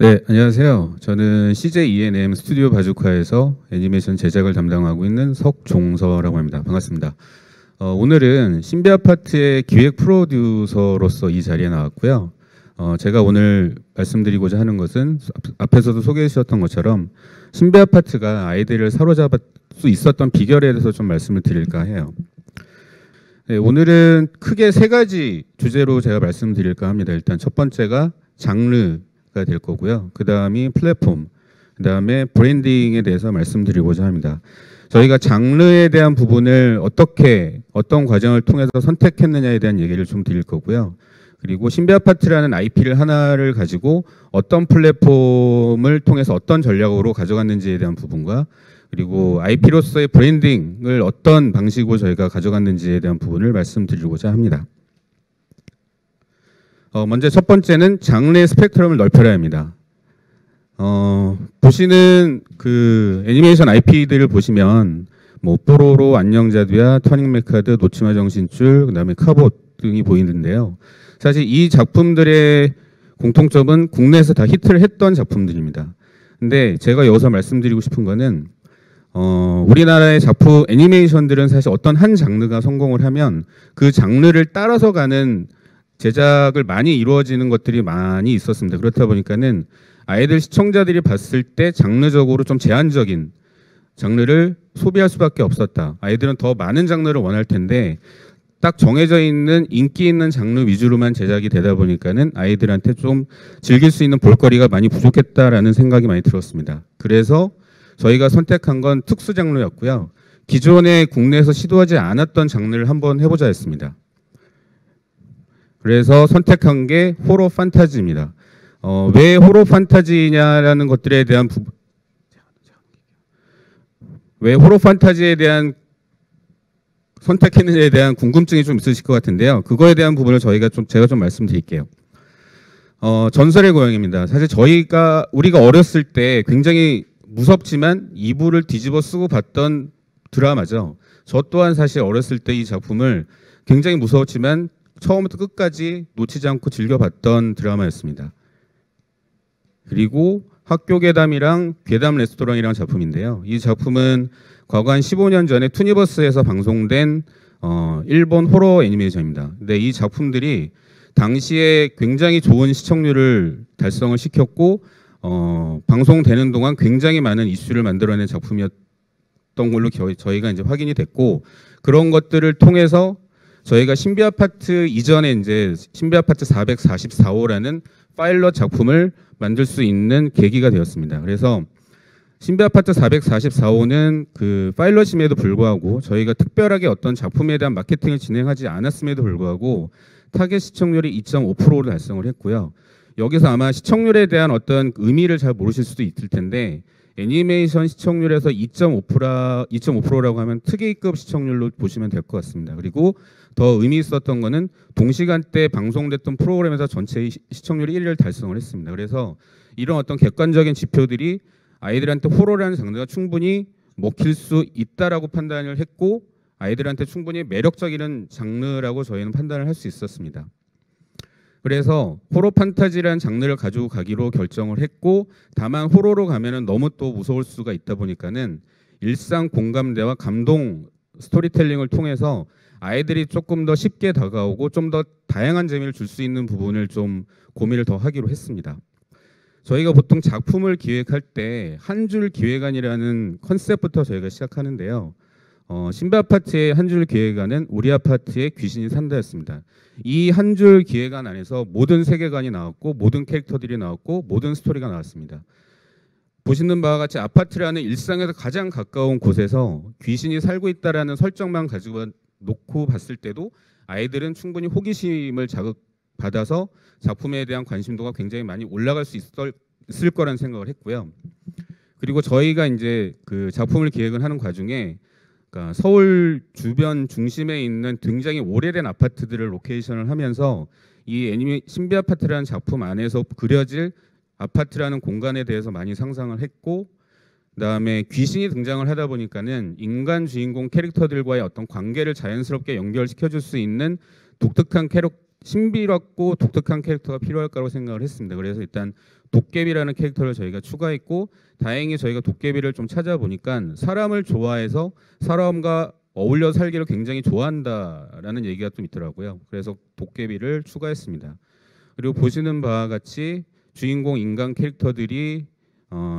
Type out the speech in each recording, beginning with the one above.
네, 안녕하세요. 저는 CJ E&M 스튜디오 바주카에서 애니메이션 제작을 담당하고 있는 석종서라고 합니다. 반갑습니다. 오늘은 신비 아파트의 기획 프로듀서로서 이 자리에 나왔고요. 제가 오늘 말씀드리고자 하는 것은 앞에서도 소개해 주셨던 것처럼 신비 아파트가 아이들을 사로잡을 수 있었던 비결에 대해서 좀 말씀을 드릴까 해요. 네, 오늘은 크게 세 가지 주제로 제가 말씀드릴까 합니다. 일단 첫 번째가 장르가 될 거고요. 그 다음이 플랫폼, 그 다음에 브랜딩에 대해서 말씀드리고자 합니다. 저희가 장르에 대한 부분을 어떤 과정을 통해서 선택했느냐에 대한 얘기를 좀 드릴 거고요. 그리고 신비 아파트라는 IP를 하나를 가지고 어떤 플랫폼을 통해서 어떤 전략으로 가져갔는지에 대한 부분과 그리고 IP로서의 브랜딩을 어떤 방식으로 저희가 가져갔는지에 대한 부분을 말씀드리고자 합니다. 먼저 첫 번째는 장르의 스펙트럼을 넓혀야 합니다. 보시는 그 애니메이션 IP들을 보시면 뭐 뽀로로, 안녕자두야, 터닝 메카드, 노치마 정신줄, 그다음에 카봇 등이 보이는데요. 사실 이 작품들의 공통점은 국내에서 다 히트를 했던 작품들입니다. 근데 제가 여기서 말씀드리고 싶은 거는 우리나라의 작품 애니메이션들은 사실 어떤 한 장르가 성공을 하면 그 장르를 따라서 가는 제작을 많이 이루어지는 것들이 많이 있었습니다. 그렇다 보니까는 아이들 시청자들이 봤을 때 장르적으로 좀 제한적인 장르를 소비할 수밖에 없었다. 아이들은 더 많은 장르를 원할 텐데 딱 정해져 있는 인기 있는 장르 위주로만 제작이 되다 보니까는 아이들한테 좀 즐길 수 있는 볼거리가 많이 부족했다라는 생각이 많이 들었습니다. 그래서 저희가 선택한 건 특수 장르였고요. 기존에 국내에서 시도하지 않았던 장르를 한번 해보자 했습니다. 그래서 선택한 게 호러 판타지입니다. 왜 호러 판타지냐라는 것들에 대한 왜 호러 판타지에 대한 선택했는지에 대한 궁금증이 좀 있으실 것 같은데요. 그거에 대한 부분을 제가 좀 말씀드릴게요. 전설의 고향입니다. 사실 우리가 어렸을 때 굉장히 무섭지만 이불을 뒤집어 쓰고 봤던 드라마죠. 저 또한 사실 어렸을 때 이 작품을 굉장히 무서웠지만 처음부터 끝까지 놓치지 않고 즐겨봤던 드라마였습니다. 그리고 학교 괴담이랑 괴담 레스토랑이라는 작품인데요. 이 작품은 과거 한 15년 전에 투니버스에서 방송된 일본 호러 애니메이션입니다. 근데 이 작품들이 당시에 굉장히 좋은 시청률을 달성을 시켰고 방송되는 동안 굉장히 많은 이슈를 만들어낸 작품이었던 걸로 저희가 이제 확인이 됐고 그런 것들을 통해서 저희가 신비 아파트 이전에 이제 신비 아파트 444호라는 파일럿 작품을 만들 수 있는 계기가 되었습니다. 그래서 신비 아파트 444호는 그 파일럿임에도 불구하고 저희가 특별하게 어떤 작품에 대한 마케팅을 진행하지 않았음에도 불구하고 타겟 시청률이 2.5%로 달성을 했고요. 여기서 아마 시청률에 대한 어떤 의미를 잘 모르실 수도 있을 텐데 애니메이션 시청률에서 2.5%라고 하면 특이급 시청률로 보시면 될 것 같습니다. 그리고 더 의미 있었던 거는 동시간대 방송됐던 프로그램에서 전체 시청률이 1위를 달성을 했습니다. 그래서 이런 어떤 객관적인 지표들이 아이들한테 호러라는 장르가 충분히 먹힐 수 있다라고 판단을 했고 아이들한테 충분히 매력적인 장르라고 저희는 판단을 할 수 있었습니다. 그래서 호러 판타지라는 장르를 가지고 가기로 결정을 했고 다만 호러로 가면은 너무 또 무서울 수가 있다 보니까는 일상 공감대와 감동 스토리텔링을 통해서 아이들이 조금 더 쉽게 다가오고 좀 더 다양한 재미를 줄 수 있는 부분을 좀 고민을 더 하기로 했습니다. 저희가 보통 작품을 기획할 때 한 줄 기획안이라는 컨셉부터 저희가 시작하는데요. 신비 아파트의 한 줄 기획안은 우리 아파트에 귀신이 산다였습니다. 이 한 줄 기획안 안에서 모든 세계관이 나왔고 모든 캐릭터들이 나왔고 모든 스토리가 나왔습니다. 보시는 바와 같이 아파트라는 일상에서 가장 가까운 곳에서 귀신이 살고 있다라는 설정만 가지고 놓고 봤을 때도 아이들은 충분히 호기심을 자극받아서 작품에 대한 관심도가 굉장히 많이 올라갈 수 있을 거라는 생각을 했고요. 그리고 저희가 이제 그 작품을 기획을 하는 과정에 그러니까 서울 주변 중심에 있는 굉장히 오래된 아파트들을 로케이션을 하면서 이 신비 아파트라는 작품 안에서 그려질 아파트라는 공간에 대해서 많이 상상을 했고 그다음에 귀신이 등장을 하다 보니까는 인간 주인공 캐릭터들과의 어떤 관계를 자연스럽게 연결시켜 줄 수 있는 독특한 신비롭고 독특한 캐릭터가 필요할 거라고 생각을 했습니다. 그래서 일단 도깨비라는 캐릭터를 저희가 추가했고, 다행히 저희가 도깨비를 좀 찾아보니까 사람을 좋아해서 사람과 어울려 살기를 굉장히 좋아한다라는 얘기가 좀 있더라고요. 그래서 도깨비를 추가했습니다. 그리고 보시는 바와 같이 주인공 인간 캐릭터들이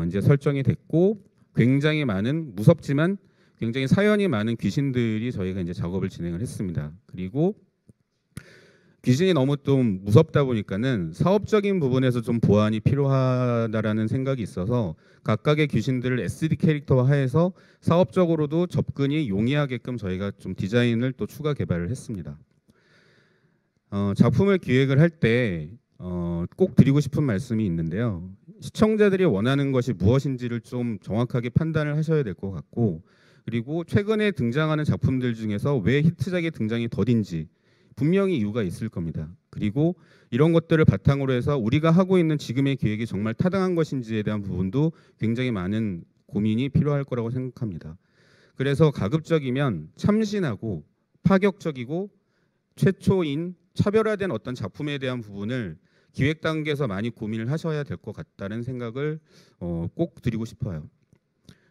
이제 설정이 됐고, 굉장히 많은 무섭지만 굉장히 사연이 많은 귀신들이 저희가 이제 작업을 진행을 했습니다. 그리고 귀신이 너무 좀 무섭다 보니까는 사업적인 부분에서 좀 보완이 필요하다라는 생각이 있어서 각각의 귀신들을 SD 캐릭터화해서 사업적으로도 접근이 용이하게끔 저희가 좀 디자인을 또 추가 개발을 했습니다. 작품을 기획을 할 때 꼭 드리고 싶은 말씀이 있는데요. 시청자들이 원하는 것이 무엇인지를 좀 정확하게 판단을 하셔야 될 것 같고, 그리고 최근에 등장하는 작품들 중에서 왜 히트작이 등장이 더딘지 분명히 이유가 있을 겁니다. 그리고 이런 것들을 바탕으로 해서 우리가 하고 있는 지금의 기획이 정말 타당한 것인지에 대한 부분도 굉장히 많은 고민이 필요할 거라고 생각합니다. 그래서 가급적이면 참신하고 파격적이고 최초인 차별화된 어떤 작품에 대한 부분을 기획 단계에서 많이 고민을 하셔야 될 것 같다는 생각을 꼭 드리고 싶어요.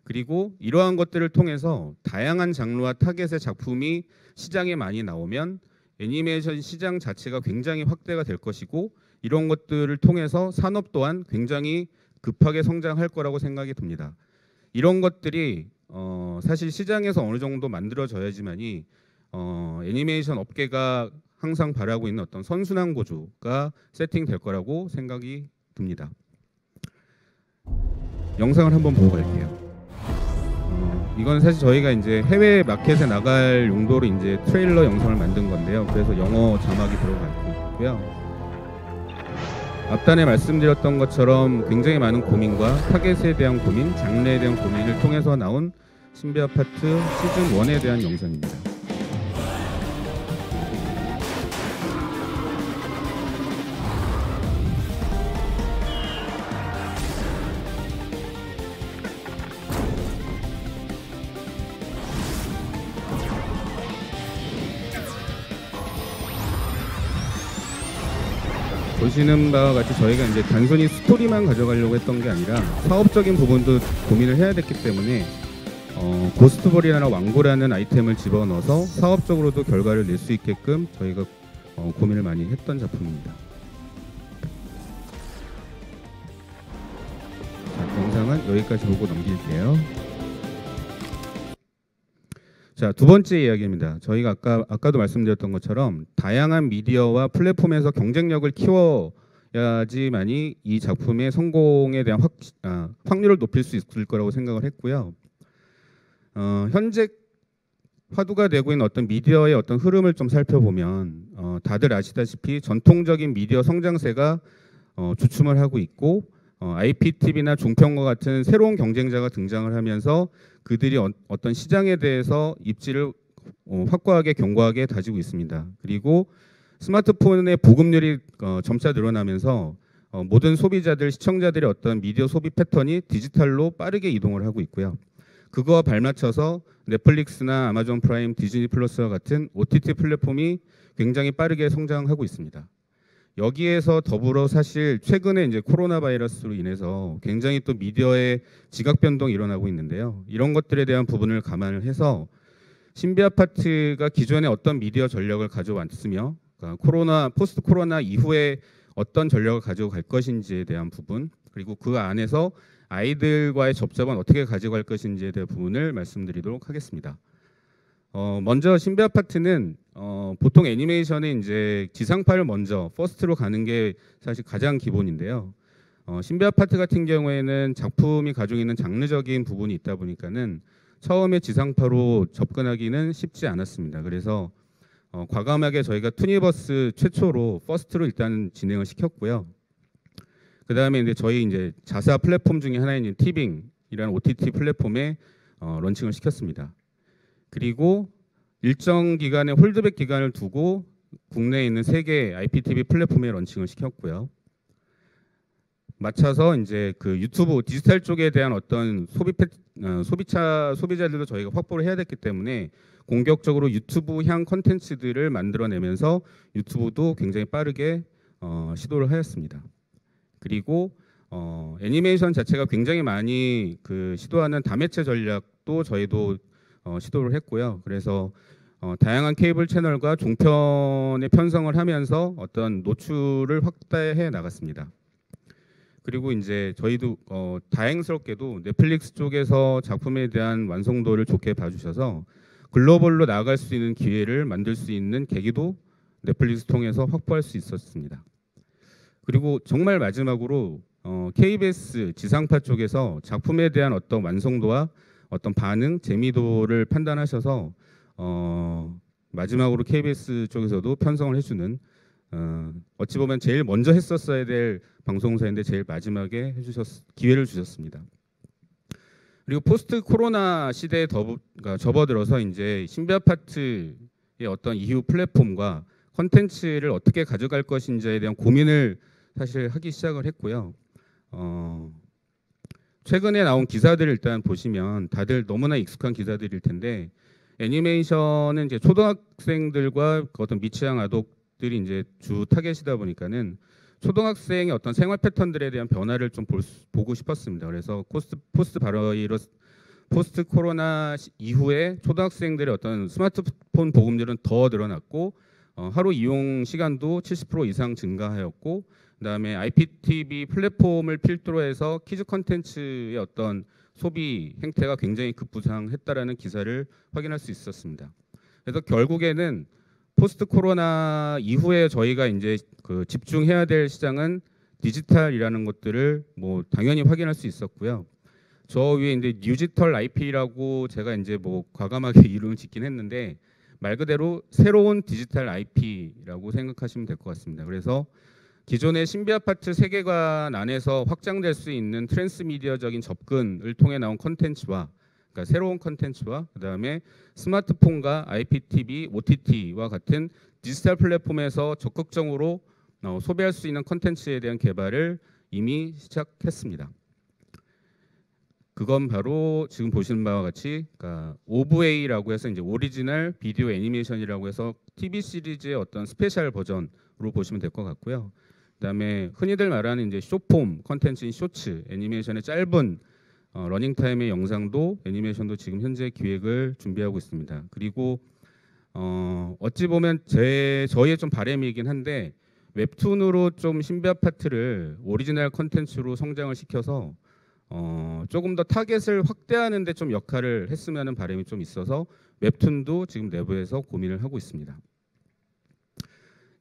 그리고 이러한 것들을 통해서 다양한 장르와 타겟의 작품이 시장에 많이 나오면 애니메이션 시장 자체가 굉장히 확대가 될 것이고, 이런 것들을 통해서 산업 또한 굉장히 급하게 성장할 거라고 생각이 듭니다. 이런 것들이 사실 시장에서 어느 정도 만들어져야지만이 애니메이션 업계가 항상 바라고 있는 어떤 선순환 구조가 세팅될 거라고 생각이 듭니다. 영상을 한번 보고 갈게요. 이건 사실 저희가 이제 해외 마켓에 나갈 용도로 이제 트레일러 영상을 만든 건데요. 그래서 영어 자막이 들어가 있고요. 앞단에 말씀드렸던 것처럼 굉장히 많은 고민과 타겟에 대한 고민, 장르에 대한 고민을 통해서 나온 신비 아파트 시즌 1에 대한 영상입니다. 보시는 바와 같이 저희가 이제 단순히 스토리만 가져가려고 했던 게 아니라 사업적인 부분도 고민을 해야 됐기 때문에 고스트볼이나 왕고라는 아이템을 집어넣어서 사업적으로도 결과를 낼 수 있게끔 저희가 고민을 많이 했던 작품입니다. 자, 영상은 여기까지 보고 넘길게요. 자, 두 번째 이야기입니다. 저희가 아까도 말씀드렸던 것처럼 다양한 미디어와 플랫폼에서 경쟁력을 키워야지만이 이 작품의 성공에 대한 확률을 높일 수 있을 거라고 생각을 했고요. 현재 화두가 되고 있는 어떤 미디어의 어떤 흐름을 좀 살펴보면 다들 아시다시피 전통적인 미디어 성장세가 주춤을 하고 있고, IPTV나 종편과 같은 새로운 경쟁자가 등장을 하면서 그들이 어떤 시장에 대해서 입지를 확고하게 견고하게 다지고 있습니다. 그리고 스마트폰의 보급률이 점차 늘어나면서 모든 소비자들, 시청자들의 어떤 미디어 소비 패턴이 디지털로 빠르게 이동을 하고 있고요. 그거와 발맞춰서 넷플릭스나 아마존 프라임, 디즈니 플러스와 같은 OTT 플랫폼이 굉장히 빠르게 성장하고 있습니다. 여기에서 더불어 사실 최근에 이제 코로나 바이러스로 인해서 굉장히 또 미디어의 지각 변동이 일어나고 있는데요. 이런 것들에 대한 부분을 감안을 해서 신비 아파트가 기존에 어떤 미디어 전략을 가져왔으며 그러니까 포스트 코로나 이후에 어떤 전략을 가지고 갈 것인지에 대한 부분, 그리고 그 안에서 아이들과의 접점은 어떻게 가져갈 것인지에 대한 부분을 말씀드리도록 하겠습니다. 먼저 신비 아파트는 보통 애니메이션에 이제 지상파를 먼저 퍼스트로 가는 게 사실 가장 기본인데요. 신비 아파트 같은 경우에는 작품이 가지고 있는 장르적인 부분이 있다 보니까는 처음에 지상파로 접근하기는 쉽지 않았습니다. 그래서 과감하게 저희가 투니버스 최초로 퍼스트로 일단 진행을 시켰고요. 그 다음에 이제 저희 이제 자사 플랫폼 중에 하나인 티빙이라는 OTT 플랫폼에 런칭을 시켰습니다. 그리고 일정 기간의 홀드백 기간을 두고 국내에 있는 3개 IPTV 플랫폼에 런칭을 시켰고요. 맞춰서 이제 그 유튜브 디지털 쪽에 대한 어떤 소비자들도 저희가 확보를 해야 됐기 때문에 공격적으로 유튜브 향 콘텐츠들을 만들어내면서 유튜브도 굉장히 빠르게 시도를 하였습니다. 그리고 애니메이션 자체가 굉장히 많이 그 시도하는 다매체 전략도 저희도 시도를 했고요. 그래서 다양한 케이블 채널과 종편에 편성을 하면서 어떤 노출을 확대해 나갔습니다. 그리고 이제 저희도 다행스럽게도 넷플릭스 쪽에서 작품에 대한 완성도를 좋게 봐주셔서 글로벌로 나아갈 수 있는 기회를 만들 수 있는 계기도 넷플릭스 통해서 확보할 수 있었습니다. 그리고 정말 마지막으로 KBS 지상파 쪽에서 작품에 대한 어떤 완성도와 어떤 반응, 재미도를 판단하셔서 마지막으로 KBS 쪽에서도 편성을 해주는 어찌 보면 제일 먼저 했었어야 될 방송사인데 제일 마지막에 기회를 주셨습니다. 그리고 포스트 코로나 시대에 접어들어서 이제 신비 아파트의 어떤 이후 플랫폼과 컨텐츠를 어떻게 가져갈 것인지에 대한 고민을 사실 하기 시작을 했고요. 최근에 나온 기사들을 일단 보시면 다들 너무나 익숙한 기사들일 텐데 애니메이션은 이제 초등학생들과 어떤 미취학 아동들이 이제 주 타겟이다 보니까는 초등학생의 어떤 생활 패턴들에 대한 변화를 좀 보고 싶었습니다. 그래서 포스트 코로나 이후에 초등학생들의 어떤 스마트폰 보급률은 더 늘어났고 하루 이용 시간도 70% 이상 증가하였고 그다음에 IPTV 플랫폼을 필두로 해서 키즈 콘텐츠의 어떤 소비 행태가 굉장히 급부상했다라는 기사를 확인할 수 있었습니다. 그래서 결국에는 포스트 코로나 이후에 저희가 이제 그 집중해야 될 시장은 디지털이라는 것들을 뭐 당연히 확인할 수 있었고요. 저 위에 이제 뉴지털 IP라고 제가 이제 뭐 과감하게 이름을 짓긴 했는데 말 그대로 새로운 디지털 IP라고 생각하시면 될 것 같습니다. 그래서 기존의 신비 아파트 세계관 안에서 확장될 수 있는 트랜스미디어적인 접근을 통해 나온 콘텐츠와 그러니까 새로운 콘텐츠와 그다음에 스마트폰과 IPTV, OTT와 같은 디지털 플랫폼에서 적극적으로 소비할 수 있는 콘텐츠에 대한 개발을 이미 시작했습니다. 그건 바로 지금 보시는 바와 같이 그러니까 OVA라고 해서 이제 오리지널 비디오 애니메이션이라고 해서 TV 시리즈의 어떤 스페셜 버전으로 보시면 될 것 같고요. 그다음에 흔히들 말하는 이제 숏폼 콘텐츠인 쇼츠 애니메이션의 짧은 러닝 타임의 영상도 애니메이션도 지금 현재 기획을 준비하고 있습니다. 그리고 어찌 보면 저희의 좀 바람이긴 한데 웹툰으로 좀 신비 아파트를 오리지널 콘텐츠로 성장을 시켜서 조금 더 타겟을 확대하는 데 좀 역할을 했으면 하는 바람이 좀 있어서 웹툰도 지금 내부에서 고민을 하고 있습니다.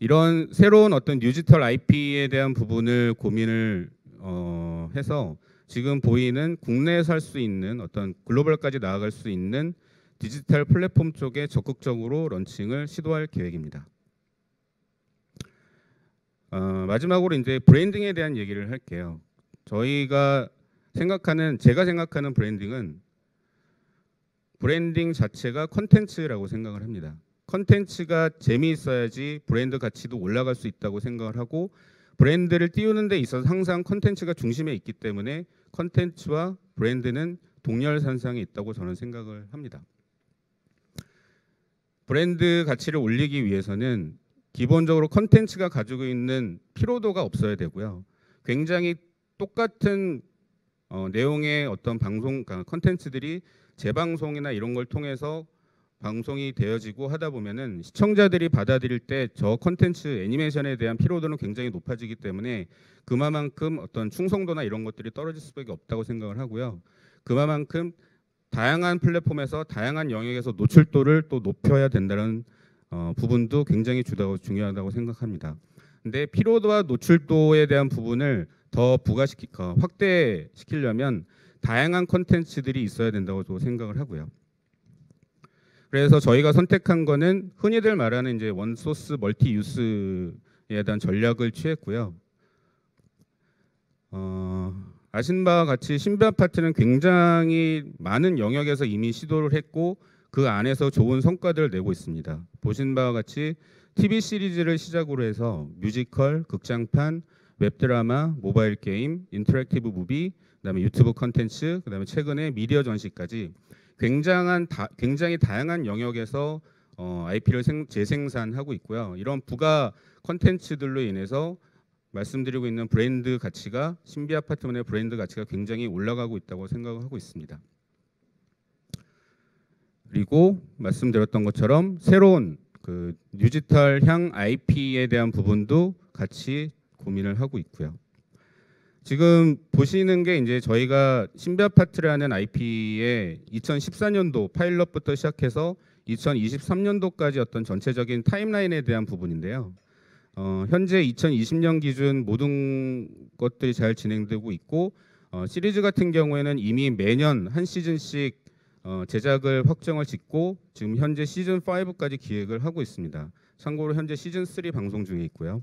이런 새로운 어떤 디지털 IP에 대한 부분을 고민을 해서 지금 보이는 국내에서 할 수 있는 어떤 글로벌까지 나아갈 수 있는 디지털 플랫폼 쪽에 적극적으로 런칭을 시도할 계획입니다. 마지막으로 이제 브랜딩에 대한 얘기를 할게요. 제가 생각하는 브랜딩은 브랜딩 자체가 컨텐츠라고 생각을 합니다. 컨텐츠가 재미있어야지 브랜드 가치도 올라갈 수 있다고 생각을 하고 브랜드를 띄우는 데 있어서 항상 컨텐츠가 중심에 있기 때문에 컨텐츠와 브랜드는 동렬산상에 있다고 저는 생각을 합니다. 브랜드 가치를 올리기 위해서는 기본적으로 컨텐츠가 가지고 있는 피로도가 없어야 되고요. 굉장히 똑같은 내용의 어떤 방송 컨텐츠들이 재방송이나 이런 걸 통해서 방송이 되어지고 하다 보면은 시청자들이 받아들일 때 저 컨텐츠 애니메이션에 대한 피로도는 굉장히 높아지기 때문에 그만큼 어떤 충성도나 이런 것들이 떨어질 수밖에 없다고 생각을 하고요. 그만큼 다양한 플랫폼에서 다양한 영역에서 노출도를 또 높여야 된다는 부분도 굉장히 중요하다고 생각합니다. 근데 피로도와 노출도에 대한 부분을 더 확대시키려면 다양한 컨텐츠들이 있어야 된다고 생각을 하고요. 그래서 저희가 선택한 거는 흔히들 말하는 이제 원소스 멀티 유스에 대한 전략을 취했고요. 아신 바와 같이 신비 아파트는 굉장히 많은 영역에서 이미 시도를 했고 그 안에서 좋은 성과들을 내고 있습니다. 보신 바와 같이 TV 시리즈를 시작으로 해서 뮤지컬, 극장판, 웹드라마, 모바일 게임, 인터랙티브 무비, 그다음에 유튜브 컨텐츠, 그다음에 최근에 미디어 전시까지 굉장히 다양한 영역에서 IP를 재생산하고 있고요. 이런 부가 컨텐츠들로 인해서 말씀드리고 있는 브랜드 가치가, 신비 아파트먼의 브랜드 가치가 굉장히 올라가고 있다고 생각하고 있습니다. 그리고 말씀드렸던 것처럼 새로운 그 디지털향 IP에 대한 부분도 같이 고민을 하고 있고요. 지금 보시는 게 이제 저희가 신비 아파트라는 IP의 2014년도 파일럿부터 시작해서 2023년도까지 어떤 전체적인 타임라인에 대한 부분인데요. 현재 2020년 기준 모든 것들이 잘 진행되고 있고, 시리즈 같은 경우에는 이미 매년 한 시즌씩 제작을 확정을 짓고 지금 현재 시즌 5까지 기획을 하고 있습니다. 참고로 현재 시즌 3 방송 중에 있고요.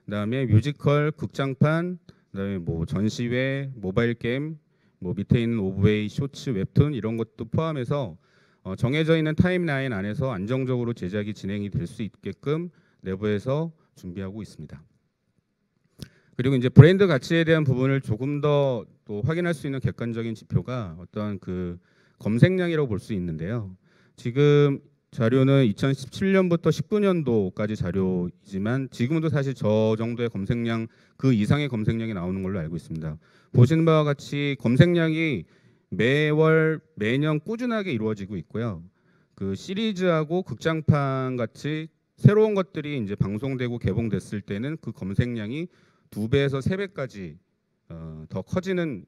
그다음에 뮤지컬, 극장판, 그다음에 뭐 전시회, 모바일 게임, 뭐 밑에 있는 오브웨이, 쇼츠, 웹툰 이런 것도 포함해서 정해져 있는 타임라인 안에서 안정적으로 제작이 진행이 될 수 있게끔 내부에서 준비하고 있습니다. 그리고 이제 브랜드 가치에 대한 부분을 조금 더 또 확인할 수 있는 객관적인 지표가 어떤 그 검색량이라고 볼 수 있는데요. 지금 자료는 2017년부터 19년도까지 자료이지만 지금도 사실 저 정도의 검색량, 그 이상의 검색량이 나오는 걸로 알고 있습니다. 보시는 바와 같이 검색량이 매년 꾸준하게 이루어지고 있고요. 그 시리즈하고 극장판 같이 새로운 것들이 이제 방송되고 개봉됐을 때는 그 검색량이 2배에서 3배까지 더 커지는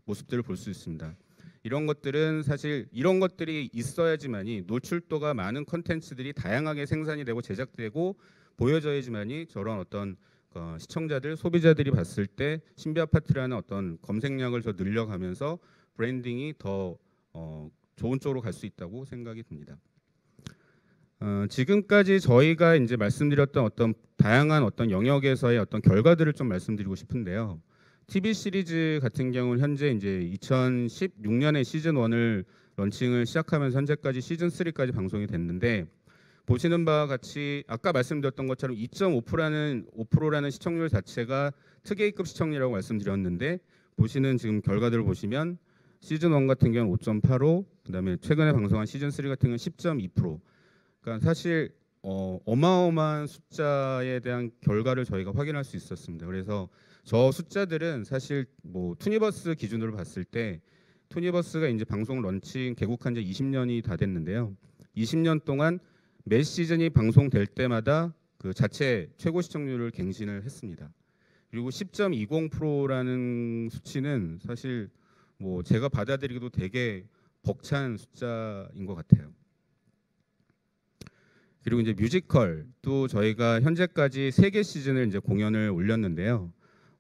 모습들을 볼 수 있습니다. 이런 것들은 사실 이런 것들이 있어야지만이 노출도가 많은 컨텐츠들이 다양하게 생산이 되고 제작되고 보여져야지만이 저런 어떤 시청자들, 소비자들이 봤을 때 신비 아파트라는 어떤 검색량을 더 늘려가면서 브랜딩이 더 좋은 쪽으로 갈 수 있다고 생각이 듭니다. 지금까지 저희가 이제 말씀드렸던 어떤 다양한 어떤 영역에서의 어떤 결과들을 좀 말씀드리고 싶은데요. TV 시리즈 같은 경우는 현재 이제 2016년에 시즌 1을 런칭을 시작하면서 현재까지 시즌 3까지 방송이 됐는데, 보시는 바와 같이 아까 말씀드렸던 것처럼 2.5%라는 시청률 자체가 특A급 시청률이라고 말씀드렸는데, 보시는 지금 결과들을 보시면 시즌 1 같은 경우는 5.85, 그다음에 최근에 방송한 시즌 3 같은 경우는 10.2%. 그러니까 사실 어마어마한 숫자에 대한 결과를 저희가 확인할 수 있었습니다. 그래서 저 숫자들은 사실 뭐 투니버스 기준으로 봤을 때, 투니버스가 이제 방송 런칭 개국한 지 20년이 다 됐는데요. 20년 동안 매 시즌이 방송될 때마다 그 자체 최고 시청률을 갱신을 했습니다. 그리고 10.20%라는 수치는 사실 뭐 제가 받아들이기도 되게 벅찬 숫자인 것 같아요. 그리고 이제 뮤지컬도 저희가 현재까지 3개 시즌을 이제 공연을 올렸는데요.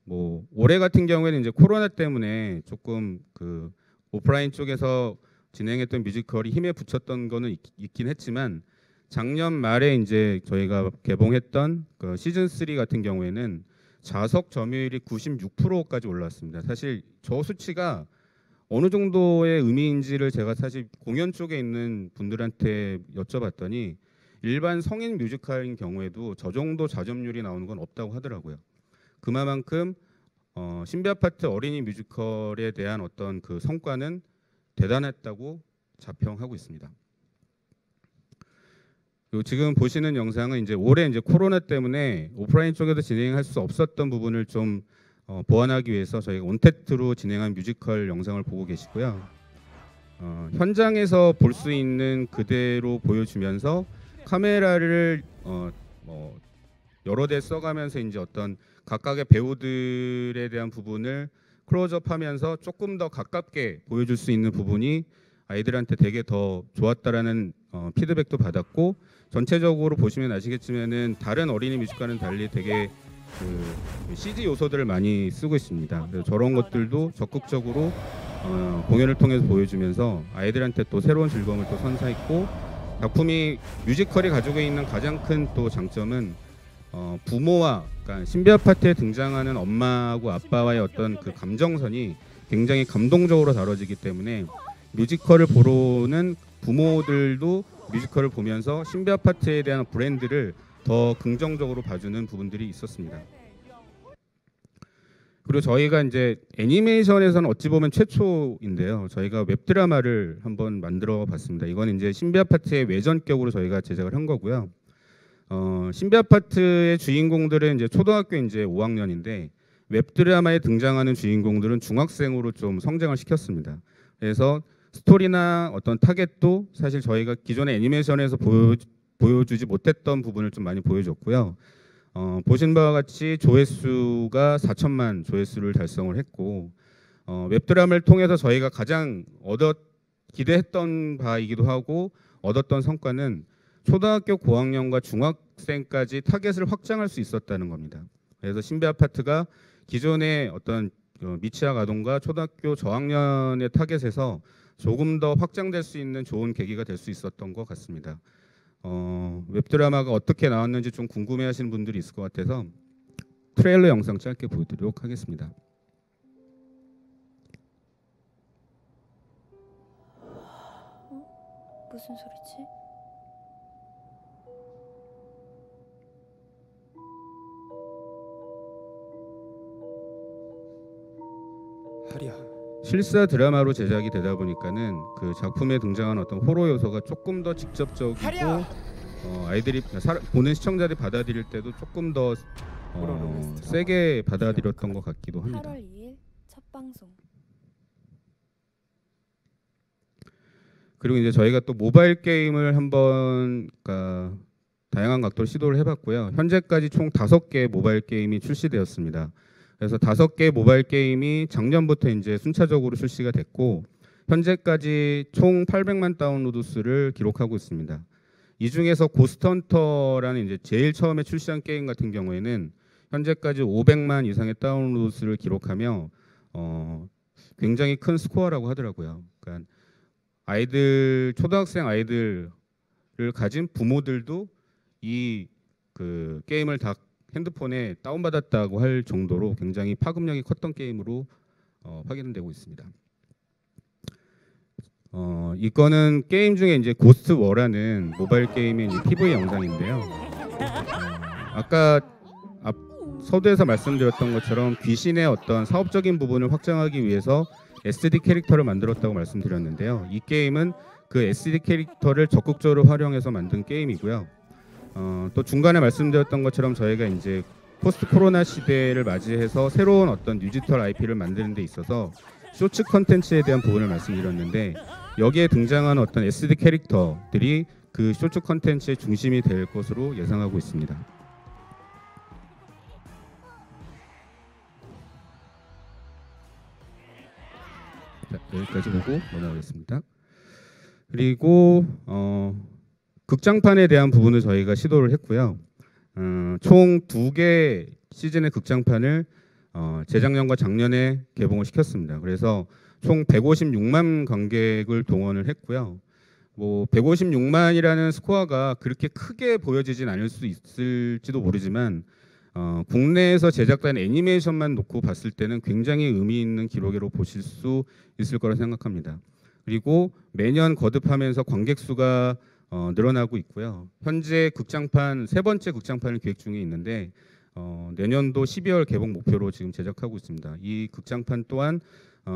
뭐 올해 같은 경우에는 이제 코로나 때문에 조금 그 오프라인 쪽에서 진행했던 뮤지컬이 힘에 부쳤던 거는 있긴 했지만, 작년 말에 이제 저희가 개봉했던 그 시즌 3 같은 경우에는 좌석 점유율이 96%까지 올랐습니다. 사실 저 수치가 어느 정도의 의미인지를 제가 사실 공연 쪽에 있는 분들한테 여쭤봤더니 일반 성인 뮤지컬인 경우에도 저 정도 좌점률이 나오는 건 없다고 하더라고요. 그만큼 신비 아파트 어린이 뮤지컬에 대한 어떤 그 성과는 대단했다고 자평하고 있습니다. 그리고 지금 보시는 영상은 이제 올해 이제 코로나 때문에 오프라인 쪽에서 진행할 수 없었던 부분을 좀 보완하기 위해서 저희가 온택트로 진행한 뮤지컬 영상을 보고 계시고요. 현장에서 볼 수 있는 그대로 보여주면서 카메라를 여러 대 써가면서 이제 어떤 각각의 배우들에 대한 부분을 클로즈업하면서 조금 더 가깝게 보여줄 수 있는 부분이 아이들한테 되게 더 좋았다라는 피드백도 받았고, 전체적으로 보시면 아시겠지만은 다른 어린이 뮤지컬은 달리 되게 그 CG 요소들을 많이 쓰고 있습니다. 그래서 저런 것들도 적극적으로 공연을 통해서 보여주면서 아이들한테 또 새로운 즐거움을 또 선사했고, 작품이 뮤지컬이 가지고 있는 가장 큰 또 장점은 부모와, 그러니까 신비 아파트에 등장하는 엄마하고 아빠와의 어떤 그 감정선이 굉장히 감동적으로 다뤄지기 때문에 뮤지컬을 보러 오는 부모들도 뮤지컬을 보면서 신비 아파트에 대한 브랜드를 더 긍정적으로 봐주는 부분들이 있었습니다. 그리고 저희가 이제 애니메이션에서는 어찌 보면 최초인데요. 저희가 웹드라마를 한번 만들어 봤습니다. 이건 이제 신비 아파트의 외전격으로 저희가 제작을 한 거고요. 신비 아파트의 주인공들은 이제 초등학교 이제 5학년인데 웹드라마에 등장하는 주인공들은 중학생으로 좀 성장을 시켰습니다. 그래서 스토리나 어떤 타겟도 사실 저희가 기존의 애니메이션에서 보여주지 못했던 부분을 좀 많이 보여줬고요. 보신 바와 같이 조회수가 4천만 조회수를 달성을 했고 웹드라마를 통해서 저희가 가장 기대했던 바이기도 하고 얻었던 성과는 초등학교 고학년과 중학생까지 타겟을 확장할 수 있었다는 겁니다. 그래서 신비 아파트가 기존의 어떤 미취학 아동과 초등학교 저학년의 타겟에서 조금 더 확장될 수 있는 좋은 계기가 될 수 있었던 것 같습니다. 웹드라마가 어떻게 나왔는지 좀 궁금해하시는 분들이 있을 것 같아서 트레일러 영상 짧게 보여드리도록 하겠습니다. 무슨 소리지? 하리야. 실사 드라마로 제작이 되다 보니까는 그 작품에 등장하는 어떤 호러 요소가 조금 더 직접적이고 아이들이 보는 시청자들이 받아들일 때도 조금 더 세게 받아들였던 것 같기도 합니다. 8월 2일 첫 방송. 그리고 이제 저희가 또 모바일 게임을 한번 다양한 각도로 시도를 해봤고요. 현재까지 총 5개 모바일 게임이 출시되었습니다. 그래서 5개 모바일 게임이 작년부터 이제 순차적으로 출시가 됐고 현재까지 총 800만 다운로드 수를 기록하고 있습니다. 이 중에서 고스트헌터라는 이제 제일 처음에 출시한 게임 같은 경우에는 현재까지 500만 이상의 다운로드 수를 기록하며 굉장히 큰 스코어라고 하더라고요. 그러니까 초등학생 아이들을 가진 부모들도 이 그 게임을 다 핸드폰에 다운받았다고 할 정도로 굉장히 파급력이 컸던 게임으로 확인되고 있습니다. 이거는 게임 중에 이제 고스트 워라는 모바일 게임의 이제 PV 영상인데요. 아까 서두에서 말씀드렸던 것처럼 귀신의 어떤 사업적인 부분을 확장하기 위해서 SD 캐릭터를 만들었다고 말씀드렸는데요. 이 게임은 그 SD 캐릭터를 적극적으로 활용해서 만든 게임이고요. 또 중간에 말씀드렸던 것처럼 저희가 이제 포스트 코로나 시대를 맞이해서 새로운 어떤 디지털 IP를 만드는 데 있어서 쇼츠 컨텐츠에 대한 부분을 말씀드렸는데 여기에 등장하는 어떤 SD 캐릭터들이 그 쇼츠 컨텐츠의 중심이 될 것으로 예상하고 있습니다. 자, 여기까지 보고 넘어가겠습니다. 그리고 극장판에 대한 부분을 저희가 시도를 했고요. 총 2개 시즌의 극장판을 재작년과 작년에 개봉을 시켰습니다. 그래서 총 156만 관객을 동원을 했고요. 뭐 156만이라는 스코어가 그렇게 크게 보여지진 않을 수 있을지도 모르지만 국내에서 제작된 애니메이션만 놓고 봤을 때는 굉장히 의미 있는 기록으로 보실 수 있을 거라 생각합니다. 그리고 매년 거듭하면서 관객 수가 늘어나고 있고요. 현재 극장판 3번째 극장판을 기획 중에 있는데 내년도 12월 개봉 목표로 지금 제작하고 있습니다. 이 극장판 또한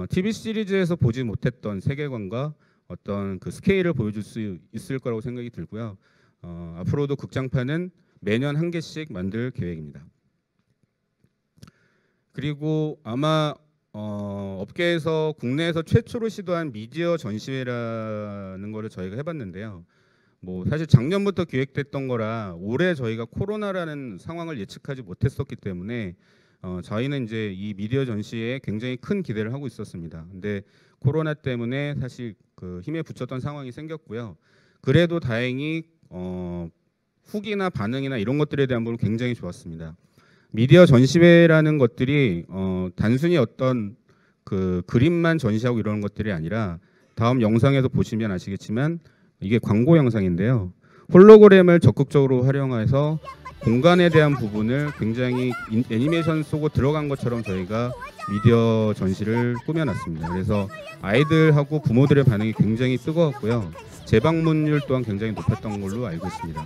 TV 시리즈에서 보지 못했던 세계관과 어떤 그 스케일을 보여줄 수 있을 거라고 생각이 들고요. 앞으로도 극장판은 매년 1개씩 만들 계획입니다. 그리고 아마 업계에서 국내에서 최초로 시도한 미디어 전시회라는 거를 저희가 해봤는데요. 뭐 사실 작년부터 기획됐던 거라 올해 저희가 코로나라는 상황을 예측하지 못했었기 때문에 저희는 이제 이 미디어 전시회에 굉장히 큰 기대를 하고 있었습니다. 근데 코로나 때문에 사실 그 힘에 부쳤던 상황이 생겼고요. 그래도 다행히 후기나 반응이나 이런 것들에 대한 부분은 굉장히 좋았습니다. 미디어 전시회라는 것들이 단순히 어떤 그 그림만 전시하고 이러는 것들이 아니라 다음 영상에서 보시면 아시겠지만 이게 광고 영상인데요. 홀로그램을 적극적으로 활용해서 공간에 대한 부분을 굉장히 애니메이션 속으로 들어간 것처럼 저희가 미디어 전시를 꾸며놨습니다. 그래서 아이들하고 부모들의 반응이 굉장히 뜨거웠고요. 재방문율 또한 굉장히 높았던 걸로 알고 있습니다.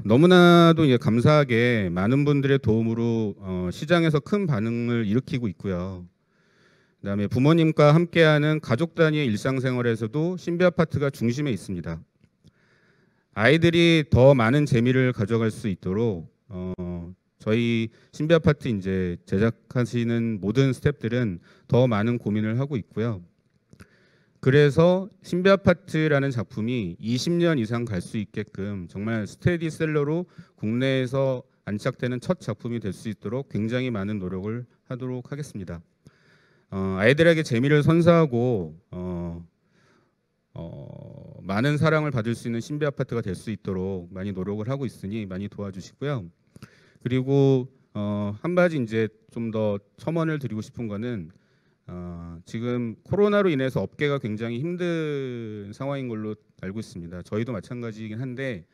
너무나도 이제 감사하게 많은 분들의 도움으로 시장에서 큰 반응을 일으키고 있고요. 그다음에 부모님과 함께하는 가족 단위의 일상생활에서도 신비 아파트가 중심에 있습니다. 아이들이 더 많은 재미를 가져갈 수 있도록 저희 신비 아파트 이제 제작하시는 모든 스태프들은 더 많은 고민을 하고 있고요. 그래서 신비 아파트라는 작품이 20년 이상 갈 수 있게끔 정말 스테디셀러로 국내에서 안착되는 첫 작품이 될 수 있도록 굉장히 많은 노력을 하도록 하겠습니다. 아이들에게 재미를 선사하고 많은 사랑을 받을 수 있는 신비 아파트가 될 수 있도록 많이 노력을 하고 있으니 많이 도와주시고요. 그리고 한 가지 이제 좀 더 첨언을 드리고 싶은 거는 지금 코로나로 인해서 업계가 굉장히 힘든 상황인 걸로 알고 있습니다. 저희도 마찬가지이긴 한데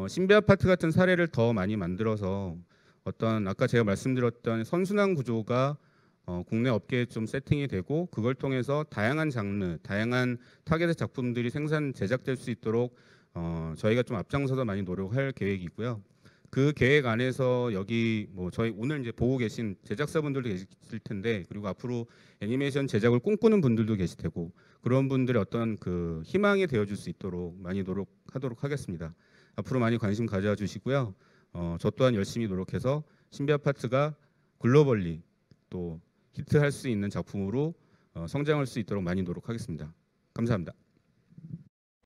신비 아파트 같은 사례를 더 많이 만들어서 어떤 아까 제가 말씀드렸던 선순환 구조가 국내 업계에 좀 세팅이 되고 그걸 통해서 다양한 장르, 다양한 타겟의 작품들이 생산 제작될 수 있도록 저희가 좀 앞장서서 많이 노력할 계획이고요. 그 계획 안에서 여기 뭐 저희 오늘 이제 보고 계신 제작사분들도 계실 텐데 그리고 앞으로 애니메이션 제작을 꿈꾸는 분들도 계실 테고 그런 분들의 어떤 그 희망이 되어줄 수 있도록 많이 노력하도록 하겠습니다. 앞으로 많이 관심 가져주시고요. 저 또한 열심히 노력해서 신비 아파트가 글로벌리 또 히트할 수 있는 작품으로 성장할 수 있도록 많이 노력하겠습니다. 감사합니다.